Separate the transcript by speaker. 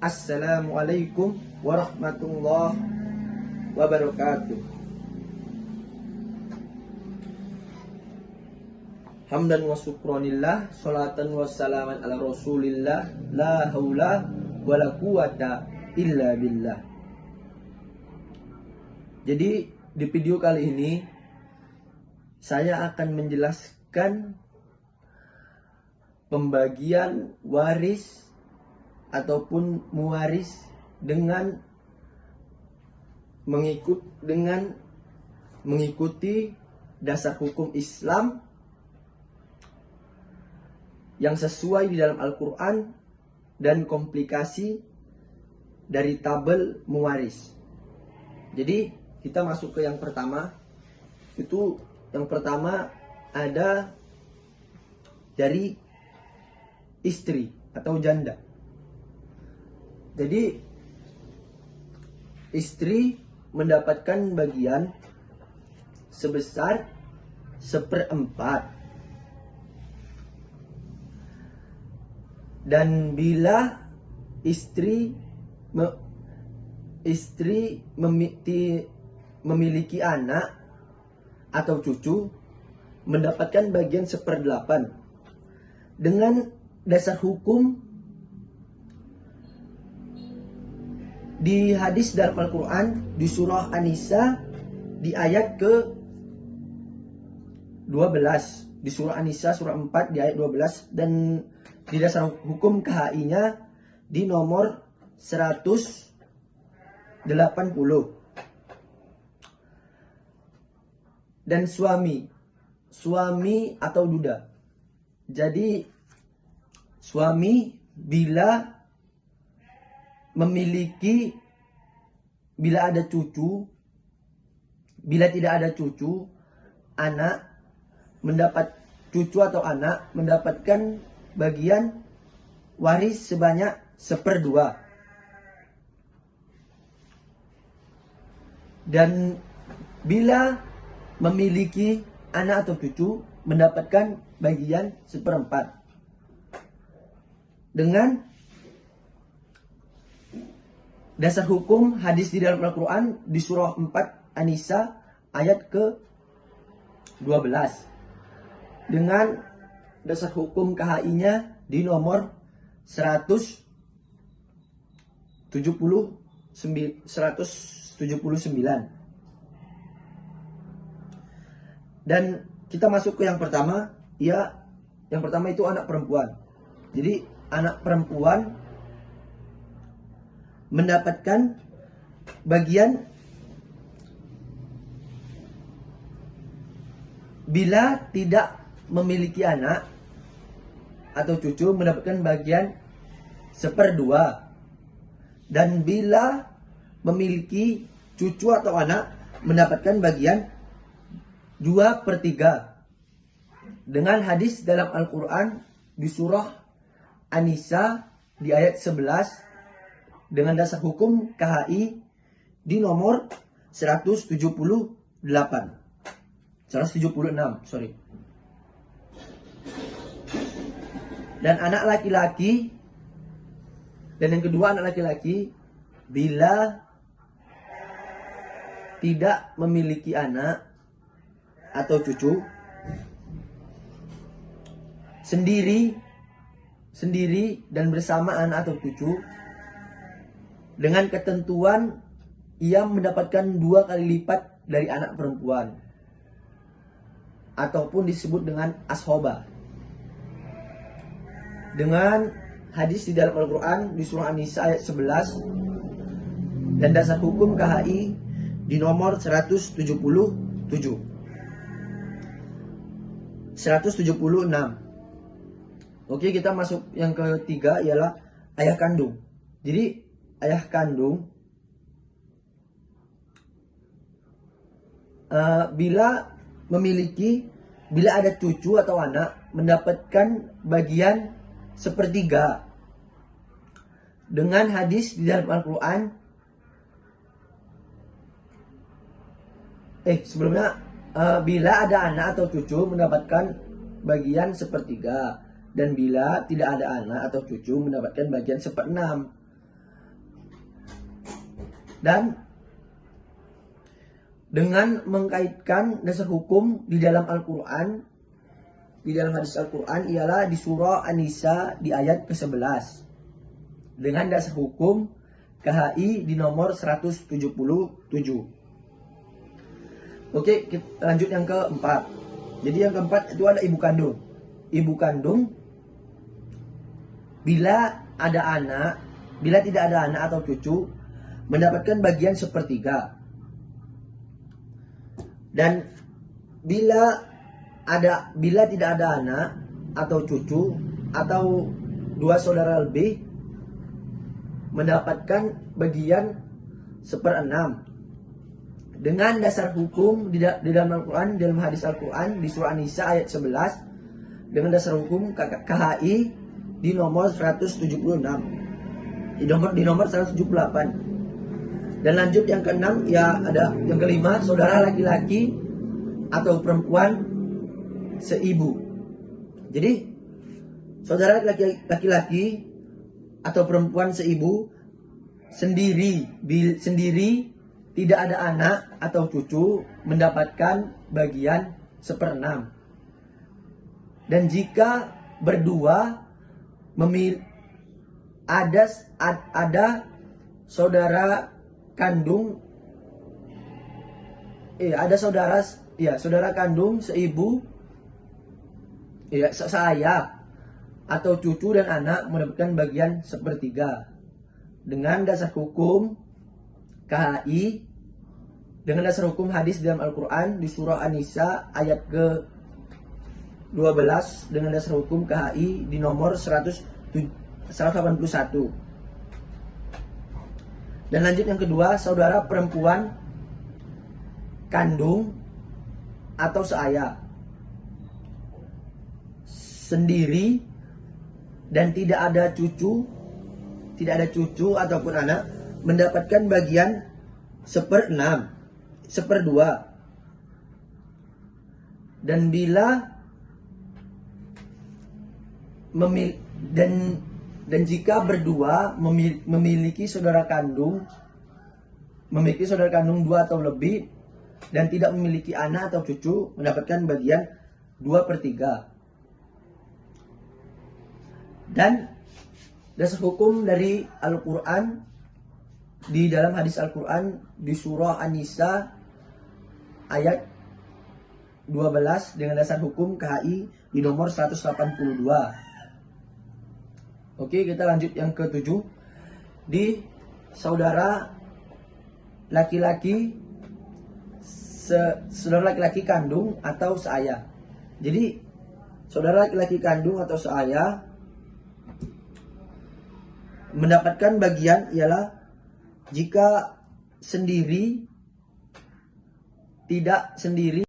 Speaker 1: Assalamualaikum warahmatullahi wabarakatuh. Hamdan wa syukronillah, salatan wa salaman ala rasulillah, la haula wa la quwata illa billah. Jadi di video kali ini saya akan menjelaskan pembagian waris ataupun muwaris dengan mengikuti dasar hukum Islam yang sesuai di dalam Al-Quran dan komplikasi dari tabel muwaris. Jadi kita masuk ke yang pertama. Itu yang pertama ada dari istri atau janda. Jadi istri mendapatkan bagian sebesar 1/4. Dan bila istri memiliki anak atau cucu, mendapatkan bagian 1/8. Dengan dasar hukum di hadis dalam Al-Quran di surah An-Nisa di ayat ke 12, di surah An-Nisa surah 4 di ayat 12, dan di dasar hukum KHI-nya di nomor 180. Dan suami atau duda. Jadi suami bila ada cucu, bila tidak ada cucu, cucu atau anak mendapatkan bagian waris sebanyak 1/2. Dan bila memiliki anak atau cucu, mendapatkan bagian 1/4. Dengan dasar hukum hadis di dalam Al-Quran di surah 4 An-Nisa ayat ke 12. Dengan dasar hukum KHI-nya di nomor 179. Dan kita masuk ke yang pertama. Yang pertama itu anak perempuan. Jadi anak perempuan mendapatkan bagian bila tidak memiliki anak atau cucu, mendapatkan bagian 1/2. Dan bila memiliki cucu atau anak, mendapatkan bagian 2/3. Dengan hadis dalam Al-Quran di surah An-Nisa di ayat 11, dengan dasar hukum KHI di nomor 176, sorry. Dan anak laki-laki, dan yang kedua anak laki-laki bila tidak memiliki anak atau cucu, sendiri dan bersama anak atau cucu, dengan ketentuan ia mendapatkan 2 kali lipat dari anak perempuan, ataupun disebut dengan ashoba. Dengan hadis di dalam Al-Quran di surah An-Nisa ayat 11 dan dasar hukum KHI di nomor 176. Oke, kita masuk yang ketiga, ialah ayah kandung. Jadi ayah kandung bila ada cucu atau anak, mendapatkan bagian 1/3. Dengan hadis di dalam Al-Quran, sebelumnya bila ada anak atau cucu mendapatkan bagian 1/3, dan bila tidak ada anak atau cucu mendapatkan bagian 1/6. Dan dengan mengkaitkan dasar hukum di dalam Al-Quran, di dalam hadis Al-Quran ialah di surah An-Nisa di ayat ke-11 dengan dasar hukum KHI di nomor 177. Oke, kita lanjut yang keempat. Jadi yang keempat itu ada ibu kandung. Ibu kandung bila tidak ada anak atau cucu mendapatkan bagian sepertiga. Dan bila tidak ada anak atau cucu atau dua saudara lebih mendapatkan bagian 1/6 dengan dasar hukum di dalam Al-Quran, dalam hadis Al-Quran di surah An-Nisa ayat 11 dengan dasar hukum KHI di nomor 176 di nomor 178. Dan lanjut yang keenam ya ada yang kelima, saudara laki-laki atau perempuan seibu. Jadi saudara laki-laki atau perempuan seibu sendiri tidak ada anak atau cucu mendapatkan bagian 1/6. Dan jika berdua ada saudara kandung, saudara kandung seibu, seayah atau cucu dan anak mendapatkan bagian 1/3 dengan dasar hukum KHI, dengan dasar hukum hadis dalam Al-Quran di surah An-Nisa ayat ke-12 dengan dasar hukum KHI di nomor 181. Dan lanjut yang kedua, saudara perempuan kandung atau seayah sendiri dan tidak ada cucu ataupun anak mendapatkan bagian 1/6, 1/2. Dan jika berdua memiliki saudara kandung 2 atau lebih dan tidak memiliki anak atau cucu mendapatkan bagian 2/3. Dan dasar hukum dari Al-Quran di dalam hadis Al-Quran di surah An-Nisa ayat 12 dengan dasar hukum KHI di nomor 182. Oke, kita lanjut yang ke-7. Di saudara laki-laki kandung atau seayah. Jadi saudara laki-laki kandung atau seayah mendapatkan bagian ialah jika tidak sendiri